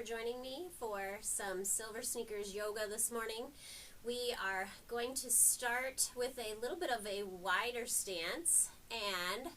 for joining me for some Silver Sneakers yoga this morning. We are going to start with a little bit of a wider stance and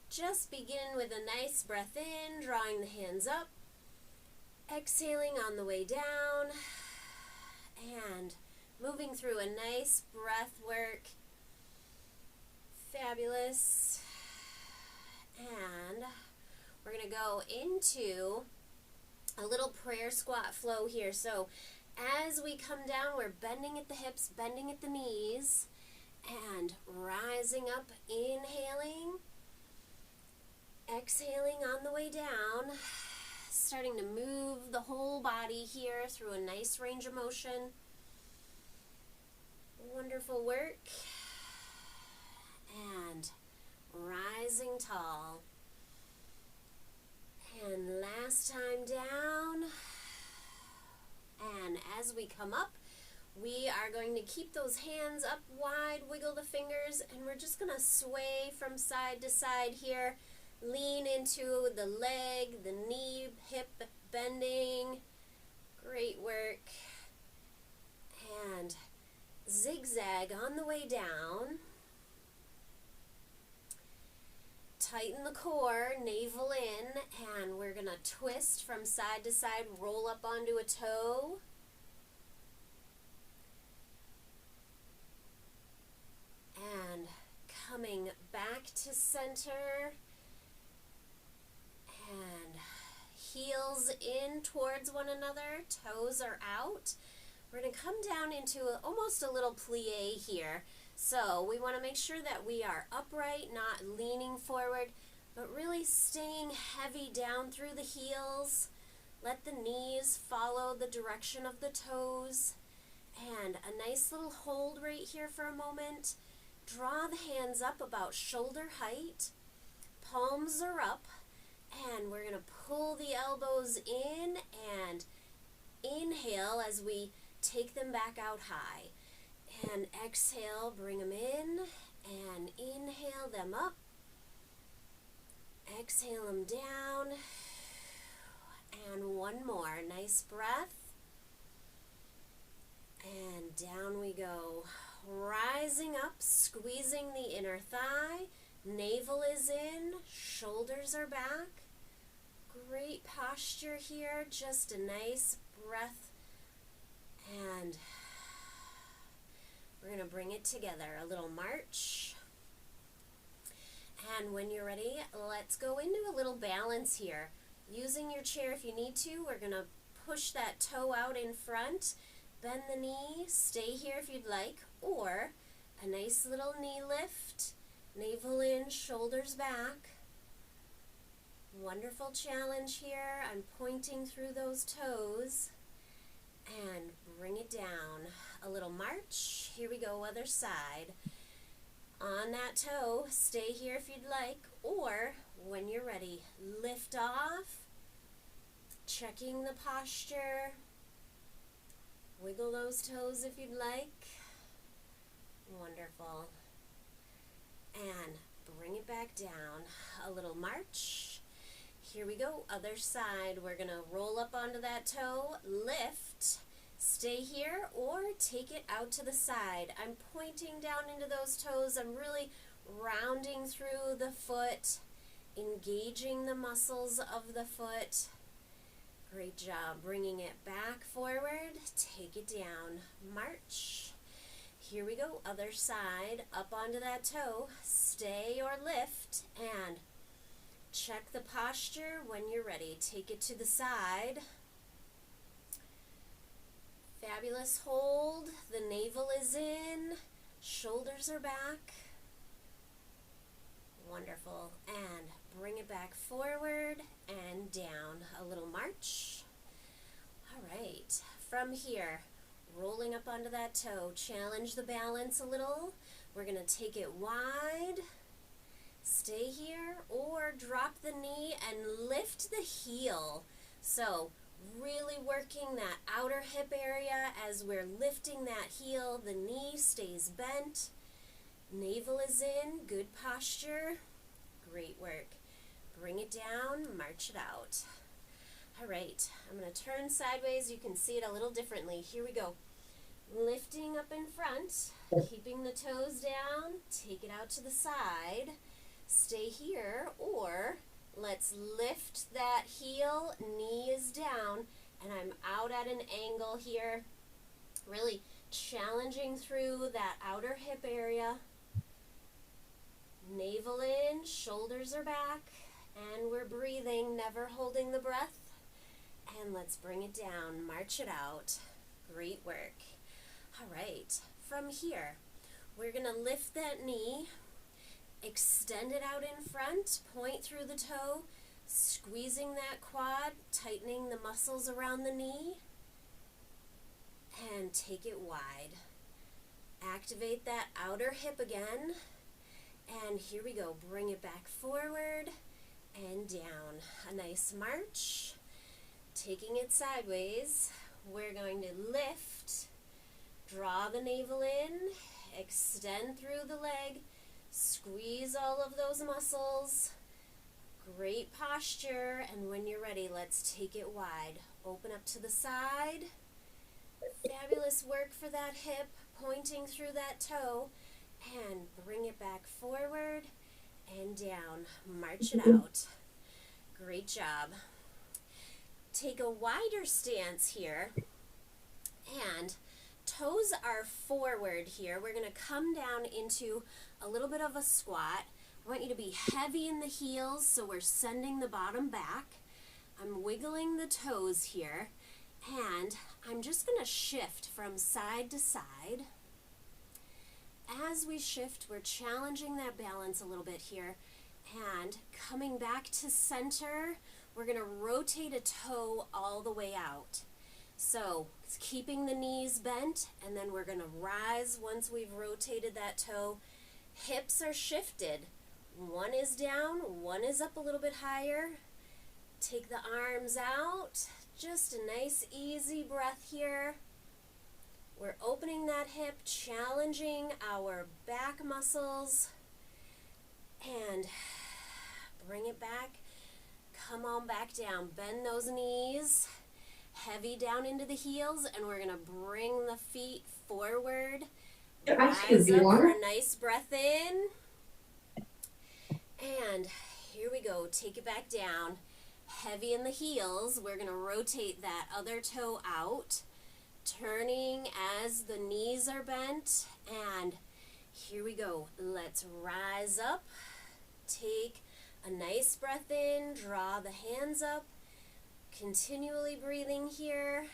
just begin with a nice breath in, drawing the hands up, exhaling on the way down, and moving through a nice breath work. Fabulous. And we're going to go into a little prayer squat flow here. So as we come down, we're bending at the hips, bending at the knees, and rising up, inhaling, exhaling on the way down, starting to move the whole body here through a nice range of motion. Wonderful work. And rising tall. And last time down. And as we come up, we are going to keep those hands up wide, wiggle the fingers, and we're just going to sway from side to side here. Lean into the leg, the knee, hip bending. Great work. And zigzag on the way down. Tighten the core, navel in, and we're going to twist from side to side, roll up onto a toe. And coming back to center. And heels in towards one another, toes are out. We're going to come down into almost a little plie here. So we want to make sure that we are upright, not leaning forward, but really staying heavy down through the heels. Let the knees follow the direction of the toes. And a nice little hold right here for a moment. Draw the hands up about shoulder height. Palms are up. And we're going to pull the elbows in and inhale as we take them back out high. And exhale, bring them in, and inhale them up. Exhale them down. And one more. Nice breath. And down we go. Rising up, squeezing the inner thigh. Navel is in, shoulders are back. Great posture here. Just a nice breath. And we're going to bring it together, a little march. And when you're ready, let's go into a little balance here. Using your chair if you need to, we're going to push that toe out in front, bend the knee, stay here if you'd like, or a nice little knee lift, navel in, shoulders back. Wonderful challenge here. I'm pointing through those toes. And bring it down. A little march. Here we go, other side. On that toe, stay here if you'd like, or when you're ready, lift off. Checking the posture. Wiggle those toes if you'd like. Wonderful. And bring it back down. A little march. Here we go, other side. We're going to roll up onto that toe, lift, stay here, or take it out to the side. I'm pointing down into those toes. I'm really rounding through the foot, engaging the muscles of the foot. Great job. Bringing it back forward, take it down, march. Here we go, other side, up onto that toe, stay or lift, and check the posture when you're ready. Take it to the side. Fabulous hold. The navel is in. Shoulders are back. Wonderful. And bring it back forward and down. A little march. All right. From here, rolling up onto that toe. Challenge the balance a little. We're going to take it wide. Stay here, or drop the knee and lift the heel. So really working that outer hip area as we're lifting that heel. The knee stays bent. Navel is in. Good posture. Great work. Bring it down, march it out. All right, I'm going to turn sideways. You can see it a little differently. Here we go. Lifting up in front, keeping the toes down, take it out to the side, stay here, or let's lift that heel, knee is down, and I'm out at an angle here, really challenging through that outer hip area. Navel in, shoulders are back, and we're breathing, never holding the breath. And let's bring it down, march it out. Great work. All right, from here, we're gonna lift that knee, extend it out in front, point through the toe, squeezing that quad, tightening the muscles around the knee, and take it wide. Activate that outer hip again, and here we go. Bring it back forward and down. A nice march. Taking it sideways, we're going to lift, draw the navel in, extend through the leg, squeeze all of those muscles. Great posture, and when you're ready, let's take it wide. Open up to the side. Fabulous work for that hip, pointing through that toe, and bring it back forward and down. March it out. Great job. Take a wider stance here, and toes are forward here. We're going to come down into a little bit of a squat. I want you to be heavy in the heels, so we're sending the bottom back. I'm wiggling the toes here, and I'm just going to shift from side to side. As we shift, we're challenging that balance a little bit here, and coming back to center, we're going to rotate a toe all the way out. So it's keeping the knees bent, and then we're going to rise once we've rotated that toe. Hips are shifted. One is down, one is up a little bit higher. Take the arms out. Just a nice easy breath here. We're opening that hip, challenging our back muscles, and bring it back. Come on back down. Bend those knees, heavy down into the heels, and we're going to bring the feet forward. Rise up for a nice breath in. And here we go. Take it back down. Heavy in the heels. We're going to rotate that other toe out, turning as the knees are bent. And here we go. Let's rise up. Take a nice breath in. Draw the hands up. Continually breathing here.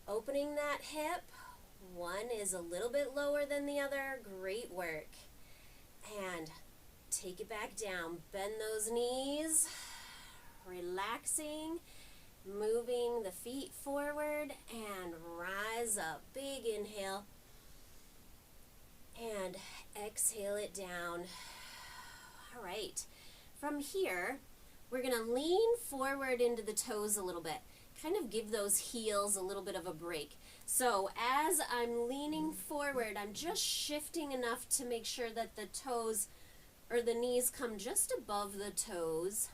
Opening that hip. One is a little bit lower than the other. Great work. And take it back down. Bend those knees. Relaxing. Moving the feet forward and rise up. Big inhale. And exhale it down. All right. From here, we're going to lean forward into the toes a little bit. Kind of give those heels a little bit of a break. So as I'm leaning forward, I'm just shifting enough to make sure that the toes or the knees come just above the toes.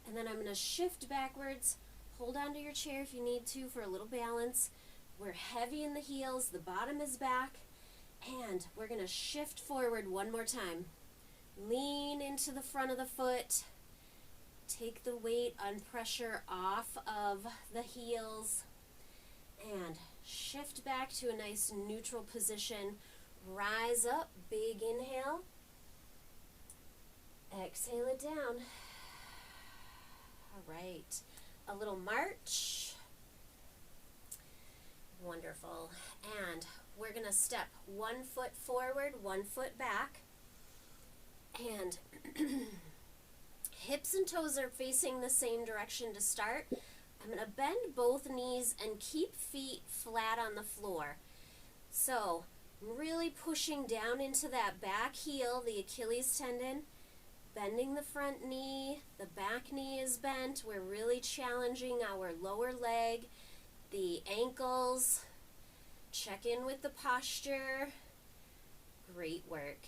And then I'm going to shift backwards. Hold on to your chair if you need to for a little balance. We're heavy in the heels. The bottom is back. And we're going to shift forward one more time. Lean into the front of the foot. Take the weight on pressure off of the heels. And shift back to a nice neutral position. Rise up. Big inhale. Exhale it down. All right. A little march. Wonderful. And we're going to step 1 foot forward, 1 foot back. And hips and toes are facing the same direction to start. I'm going to bend both knees and keep feet flat on the floor. So I'm really pushing down into that back heel, the Achilles tendon. Bending the front knee, the back knee is bent. We're really challenging our lower leg, the ankles. Check in with the posture. Great work.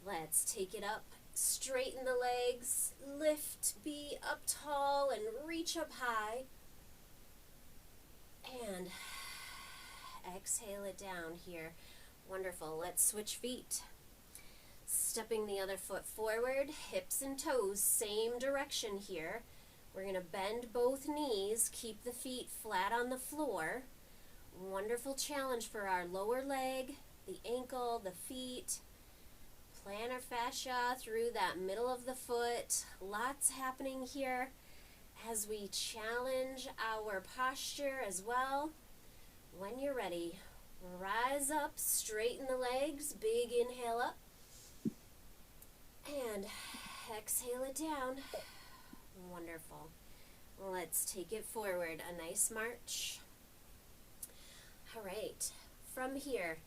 Let's take it up Straighten the legs, lift, be up tall, and reach up high. And exhale it down here. Wonderful. Let's switch feet. Stepping the other foot forward, hips and toes, same direction here. We're going to bend both knees, keep the feet flat on the floor. Wonderful challenge for our lower leg, the ankle, the feet. Plantar fascia through that middle of the foot. Lots happening here as we challenge our posture as well. When you're ready, rise up, straighten the legs, big inhale up, and exhale it down. Wonderful. Let's take it forward, a nice march. All right, from here,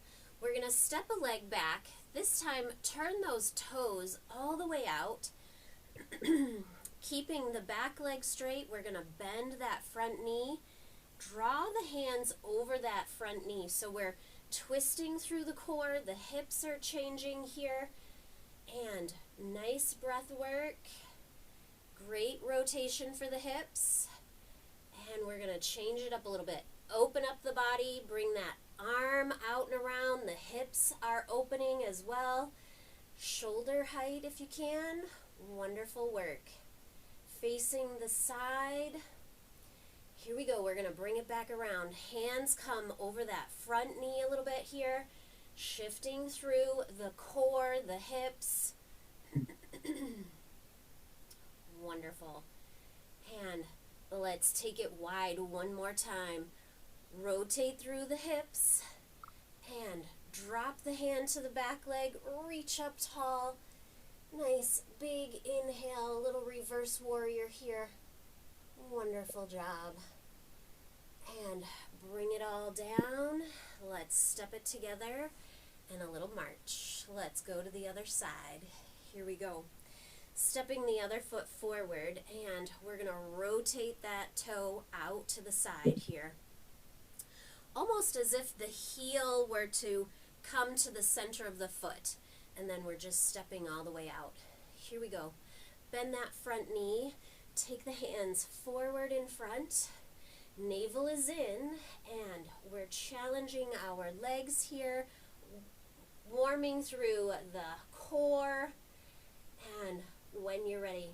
we're going to step a leg back. This time, turn those toes all the way out. Keeping the back leg straight, we're going to bend that front knee. Draw the hands over that front knee. So we're twisting through the core. The hips are changing here. And nice breath work. Great rotation for the hips. And we're going to change it up a little bit. Open up the body. Bring that arm out and around. The hips are opening as well. Shoulder height if you can. Wonderful work. Facing the side. Here we go. We're going to bring it back around. Hands come over that front knee a little bit here. Shifting through the core, the hips. Wonderful. And let's take it wide one more time. Rotate through the hips and drop the hand to the back leg. Reach up tall. Nice big inhale, little reverse warrior here. Wonderful job. And bring it all down. Let's step it together and a little march. Let's go to the other side. Here we go. Stepping the other foot forward, and we're going to rotate that toe out to the side here. Almost as if the heel were to come to the center of the foot, and then we're just stepping all the way out. Here we go. Bend that front knee. Take the hands forward in front. Navel is in, and we're challenging our legs here, warming through the core. And when you're ready,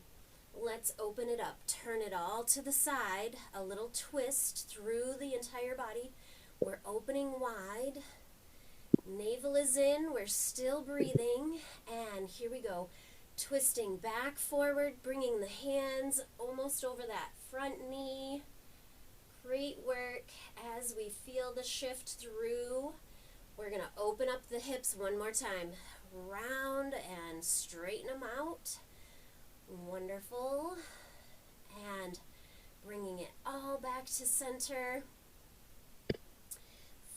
let's open it up. Turn it all to the side, a little twist through the entire body. We're opening wide. Navel is in, we're still breathing, and here we go. Twisting back forward, bringing the hands almost over that front knee. Great work as we feel the shift through. We're going to open up the hips one more time. Round and straighten them out. Wonderful. And bringing it all back to center.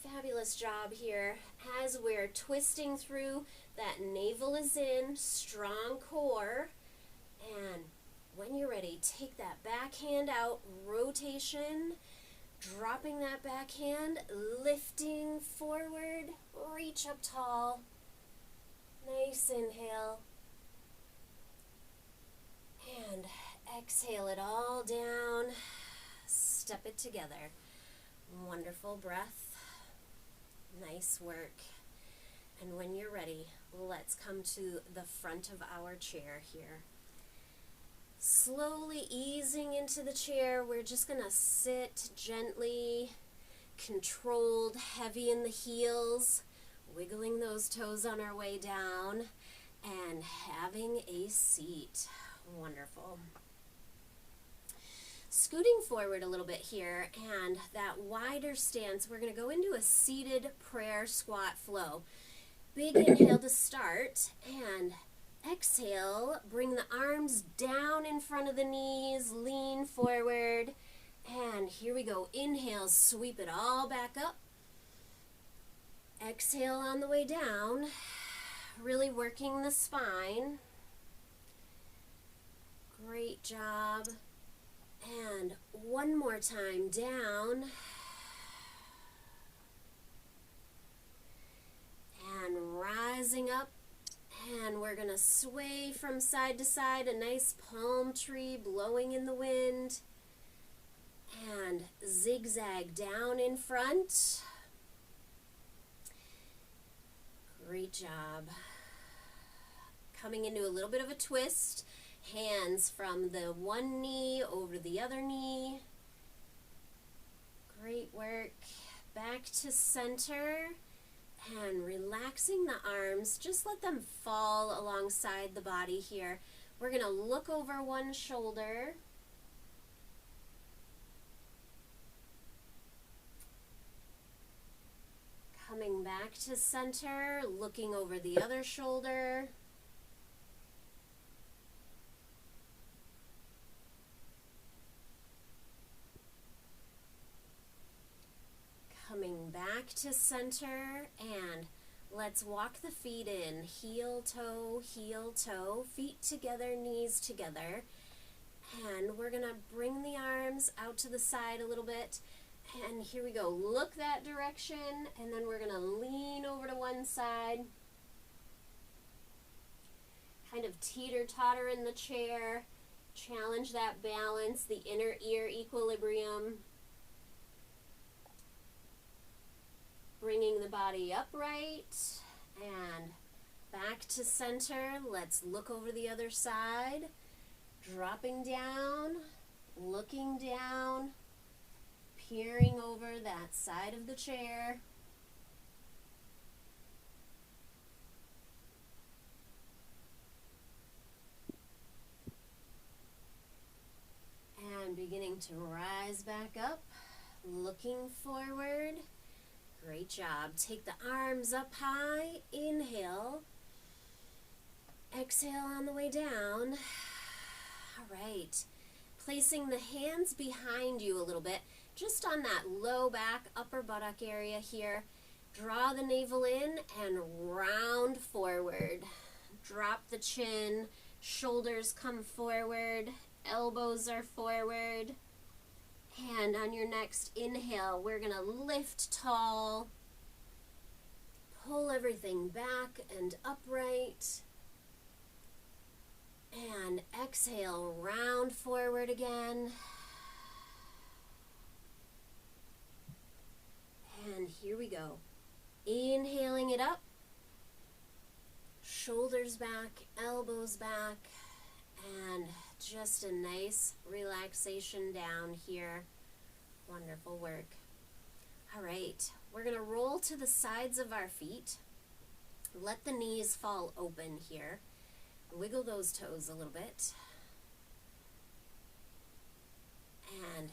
Fabulous job here as we're twisting through. That navel is in, strong core. And when you're ready, take that back hand out, rotation, dropping that back hand, lifting forward, reach up tall. Nice inhale. And exhale it all down. Step it together. Wonderful breath. Nice work. And when you're ready, let's come to the front of our chair here. Slowly easing into the chair, we're just going to sit gently, controlled, heavy in the heels, wiggling those toes on our way down, and having a seat. Wonderful. Scooting forward a little bit here, and that wider stance, we're going to go into a seated prayer squat flow. Big inhale to start, and exhale, bring the arms down in front of the knees, lean forward, and here we go. Inhale, sweep it all back up. Exhale on the way down, really working the spine. Great job. And one more time, down. And rising up And we're going to sway from side to side, a nice palm tree blowing in the wind. And zigzag down in front. Great job. Coming into a little bit of a twist. Hands from the one knee over the other knee. Great work. Back to center. And relaxing the arms. Just let them fall alongside the body here. We're going to look over one shoulder. Coming back to center, looking over the other shoulder. Coming back to center, and let's walk the feet in. Heel, toe, feet together, knees together. And we're going to bring the arms out to the side a little bit. And here we go. Look that direction, and then we're going to lean over to one side. Kind of teeter-totter in the chair. Challenge that balance, the inner ear equilibrium. Bringing the body upright and back to center. Let's look over the other side. Dropping down, looking down, peering over that side of the chair. And beginning to rise back up, looking forward. Great job. Take the arms up high. Inhale. Exhale on the way down. All right. Placing the hands behind you a little bit, just on that low back, upper buttock area here. Draw the navel in and round forward. Drop the chin. Shoulders come forward. Elbows are forward. And on your next inhale, we're going to lift tall, pull everything back and upright, and exhale, round forward again. And here we go. Inhaling it up, shoulders back, elbows back, and just a nice relaxation down here. Wonderful work. All right, we're going to roll to the sides of our feet. Let the knees fall open here. Wiggle those toes a little bit. And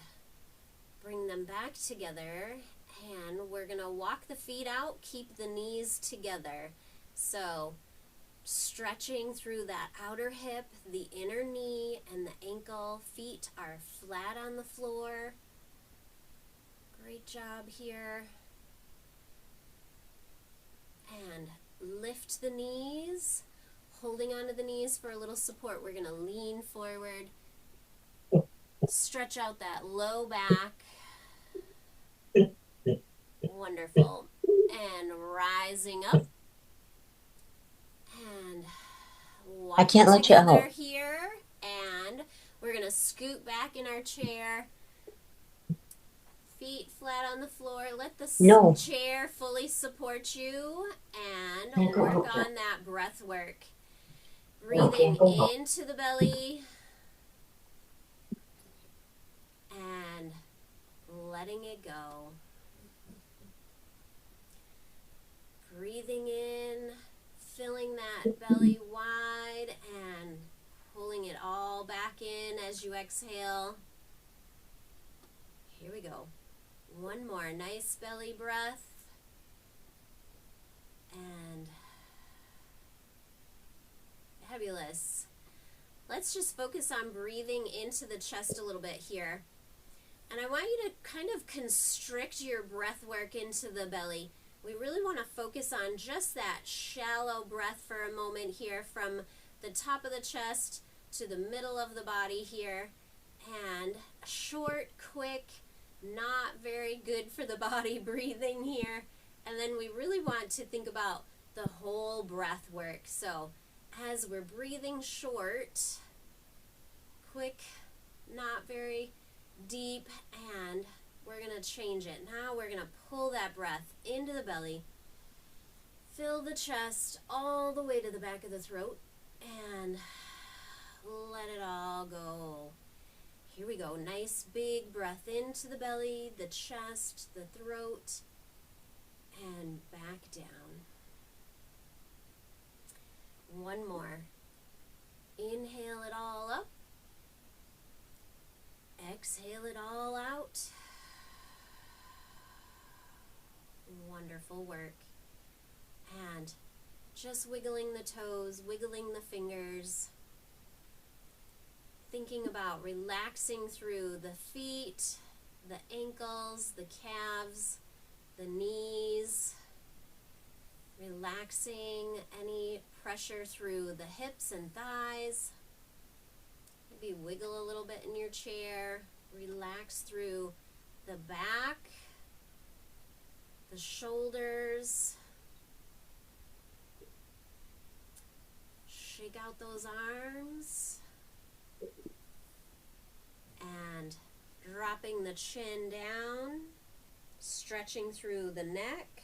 bring them back together. And we're going to walk the feet out, keep the knees together. So stretching through that outer hip, the inner knee, and the ankle. Feet are flat on the floor. Great job here. And lift the knees, holding onto the knees for a little support. We're going to lean forward, stretch out that low back. Wonderful. And rising up. And I can't let you out. Here, and we're going to scoot back in our chair. Feet flat on the floor. Let the chair fully support you, and work on that breath work. Breathing into the belly and letting it go. Breathing in, filling that belly wide and pulling it all back in as you exhale. Here we go. One more nice belly breath. And fabulous. Let's just focus on breathing into the chest a little bit here. And I want you to kind of constrict your breath work into the belly. We really want to focus on just that shallow breath for a moment here, from the top of the chest to the middle of the body here. And short, quick, not very good for the body breathing here. And then we really want to think about the whole breath work. So as we're breathing short, quick, not very deep, and we're going to change it. Now we're going to pull that breath into the belly, fill the chest all the way to the back of the throat, and let it all go. Here we go. Nice big breath into the belly, the chest, the throat, and back down. One more. Inhale it all up. Exhale it all out. Wonderful work. And just wiggling the toes, wiggling the fingers, thinking about relaxing through the feet, the ankles, the calves, the knees, relaxing any pressure through the hips and thighs. Maybe wiggle a little bit in your chair, relax through the back, the shoulders. Shake out those arms. And dropping the chin down, stretching through the neck.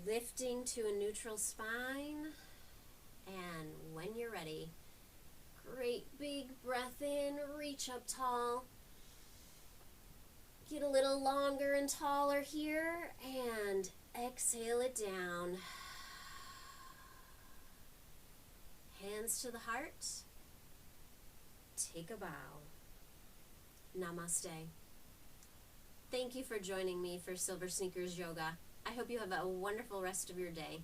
Lifting to a neutral spine. And when you're ready, great big breath in, reach up tall. Get a little longer and taller here, and exhale it down. Hands to the heart. Take a bow. Namaste. Thank you for joining me for Silver Sneakers Yoga. I hope you have a wonderful rest of your day.